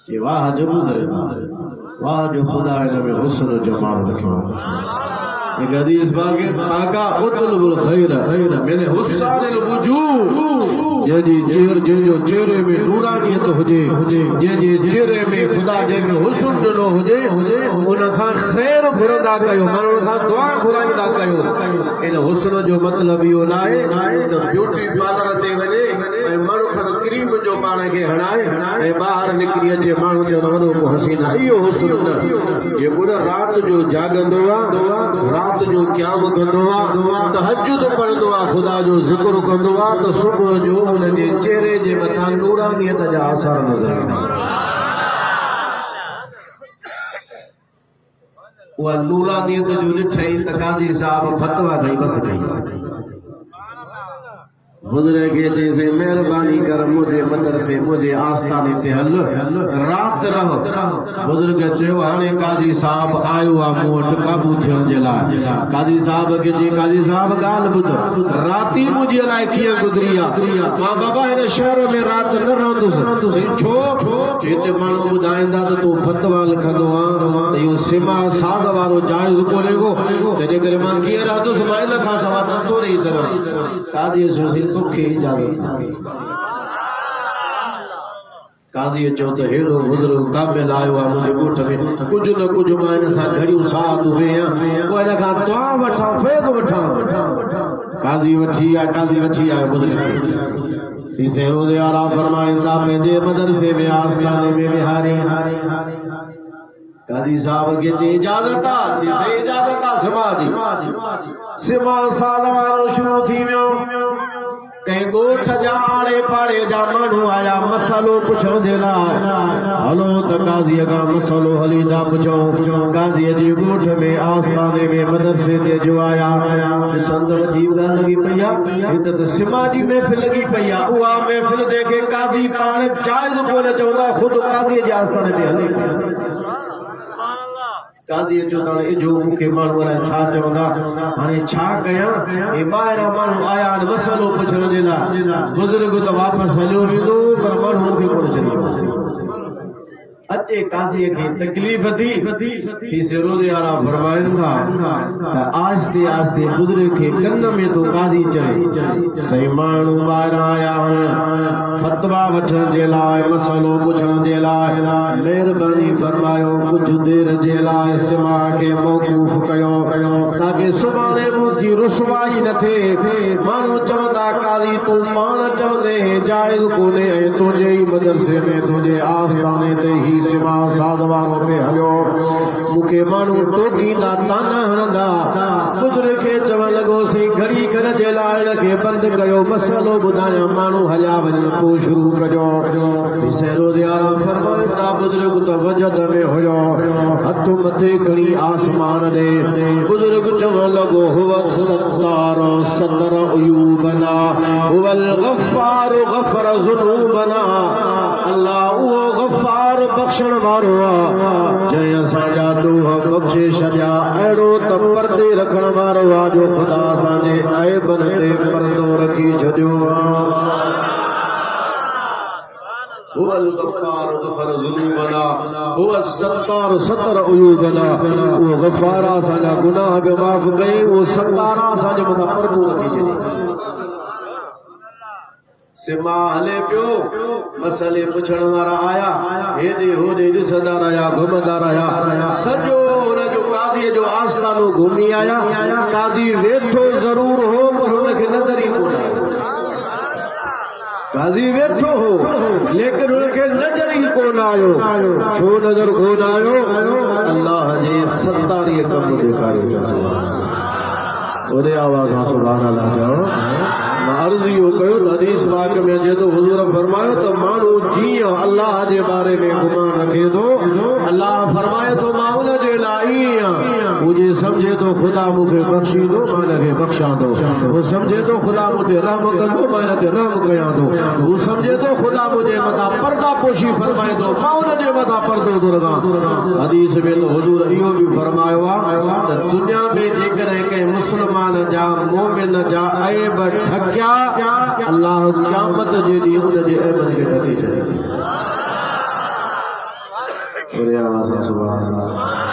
कि वाह जो गुजरे वाह जो खुदा ने हुस्न जमाल रखो। एक हदीस बागे पाका उतलबुल खैर मैंने हुस्नुल वजूह यदि जो चेहरे में नूरानियत हुजे जे चेहरे में खुदा जे में हुस्न न हुजे उन खां खैर घुरंदा कयो माण्हुनि खां दुआ घुराईंदा कयो। इन हुस्न जो मतलब इहो न आहे त ब्यूटी पार्लर ते वञे ऐं माण्हू खां क्रीम जो पाण खे हणाए ऐं ॿाहिरि निकिरी अचे माण्हू चवंदो वॾो को हसीना इहो हुस्न न। जेको राति जो जाॻंदो आहे रात जो क़याम कंदो आहे तहज्जुद पढ़ंदो आहे खुदा जो ज़िक्र कंदो आहे त सुबुह जो उनजे चेहरे जे मथां नूरानियत जा आसार नज़र ईंदा। उहा नूरानियत जो ॾिठई त काज़ी साहब फतवा कई बस कई बुजुर्ग के जैसे मेहरबानी कर मुझे मदरसे मुझे आस्थाने से हल रात रहो। बुजुर्ग चयो हाणे काजी साहब आयो आ मूं वटि काबू थियण जे लाइ। काजी साहब के जे काजी साहब ॻाल्हि ॿुध राती मुंहिंजे लाइ कीअं गुज़री आहे। मां बाबा हिन शहर में राति न रहंदुसि। छो हिते माण्हू ॿुधाईंदा त तूं फतवा लिखंदो आहे त इहो सिमा साग वारो जाइज़ कोन्हे को तंहिंजे करे मां कीअं रहंदुसि। मां इन खां सवाइ नथो रही सघां। काज़ी तोखे इजाज़त काज़ी चयो त हेॾो बुज़ुर्ग क़ाबिल आयो आहे मुंहिंजे ॻोठ में कुझु न कुझु मां हिन सां घड़ियूं साथ वेहां पोइ हिन खां दुआ वठां फ़ैज़ वठां। काज़ी वठी आयो बुज़ुर्ग इसे रोज़े वारा फरमाईंदा पंहिंजे मदरसे में आस्थाने में विहारे। काज़ी साहब खे इजाज़त आहे इजाज़त आहे सिमा साल वारो शुरू थी वियो। कहीं गोठ जा आड़े पाड़े जा माण्हू आया मसालो पुछण जे लाइ। हलो त काज़ीअ खां मसालो हलींदा पुछो। काज़ीअ जी गोठ में आस्थाने में मदरसे ते जो आया ॾिसंदड़ जी ॻाल्हि लॻी पई आहे हिते त सिमा जी महफ़िल लॻी पई आहे। उहा महफ़िल जेके काज़ी पाण जाइज़ कोन चवंदा ख़ुदि काज़ीअ जे आस्थाने ते हले। काज़ी जो त इजो मूंखे माण्हू अलाए छा चवंदा हाणे छा कयां। हे ॿाहिरां माण्हू आया आहिनि मसालो पुछण जे लाइ। बुज़ुर्ग त वापसि हलियो वेंदो पर माण्हू मूंखे कोन चवंदो। अचे काज़ीअ खे तकलीफ़ थी रोज़े वारा फरमाईंदा त आहिस्ते आहिस्ते बुज़ुर्ग खे कन में तो काज़ी चए सही माण्हू ॿाहिरां आया आहिनि फतवा वठण जे लाइ मसालो पुछण जे लाइ। महिरबानी फरमायो कुझु देरि जे लाइ सिमा खे मौक़ूफ़ कयो ताकि सुभाणे मुंहिंजी रुसवाई न थिए। माण्हू चवंदा काज़ी तूं पाण चवंदे जाइज़ कोन्हे ऐं तुंहिंजे ई मदरसे में तुंहिंजे आस्थाने ते ही सिमा साध वारो पे हलियो मूंखे माण्हू टोकींदा ताना हणंदा। बुज़ुर्ग खे चवण लॻो सी घड़ी कर जे लाइ हिन खे बंदि कयो मसालो ॿुधायां माण्हू हलिया वञनि पोइ शुरू कजो। रोज़े वारा फरमाईंदा बुज़ुर्ग त वजद में हुयो हथ मथे खणी आसमान ॾे। बुज़ुर्ग चवण लॻो हुव सत्तार सतर उयूबना हुवल गफ़ार गफ़र ज़ुनूबना। अल्लाह उहो गफ़ार बख़्शण वारो आहे जंहिं असांजा ॾोह बख़्शे छॾिया। अहिड़ो त परदे रखण वारो आहे जो ख़ुदा असांजे ऐबनि ते परदो रखी छॾियो आहे। हुवल गफ़ार गफ़र ज़ुनूबना हुव सत्तार सतर उयूबना। उहो गफ़ार असांजा गुनाह बि माफ़ कई उहो सत्तार असांजे मथां परदो रखी छॾियो। सिमा हले पियो मसले पुछण वारा आया हेॾे होॾे ॾिसंदा रहिया घुमंदा रहिया। सॼो हुनजो काज़ीअ जो आस्थानो घुमी आया। काज़ी वेठो ज़रूर हो पर हुनखे नज़र ई कोन आयो। काज़ी वेठो हो लेकिन हुनखे नज़र ई कोन आयो। छो नज़र कोन आयो? अल्लाह जे सत्तारीअ कम ॾेखारियो। ओॾे आवाज़ सां सुभान अल्लाह चओ। अर्ज़ इहो कयो हदीस पाक में अचे थो हुज़ूर फरमायो त माण्हू जीअं अल्लाह जे बारे में गुमान रखे थो अल्लाह फरमाए थो मां उन जे लाइ ईअं मुझे समझे तो खुदा मूंखे बख़्शींदो मां हिनखे बख़्शां थो। हू सम्झे थो खुदा मुझे रहम कंदो मां हिन ते रहम कयां थो। हू सम्झे थो खुदा मुंहिंजे मथां पर्दा पोशी फरमाईंदो मां उन जे मथां पर्दो थो रखां। हदीस में तो हुज़ूर इहो बि फरमायो आहे त दुनिया में जेकॾहिं कंहिं मुस्लमान जा मोमिन जा ऐब ढकिया अल्लाह क़यामत जे ॾींहुं उन जे ऐबनि खे ढके छॾींदो। अरे आवाज़ सुभान अल्लाह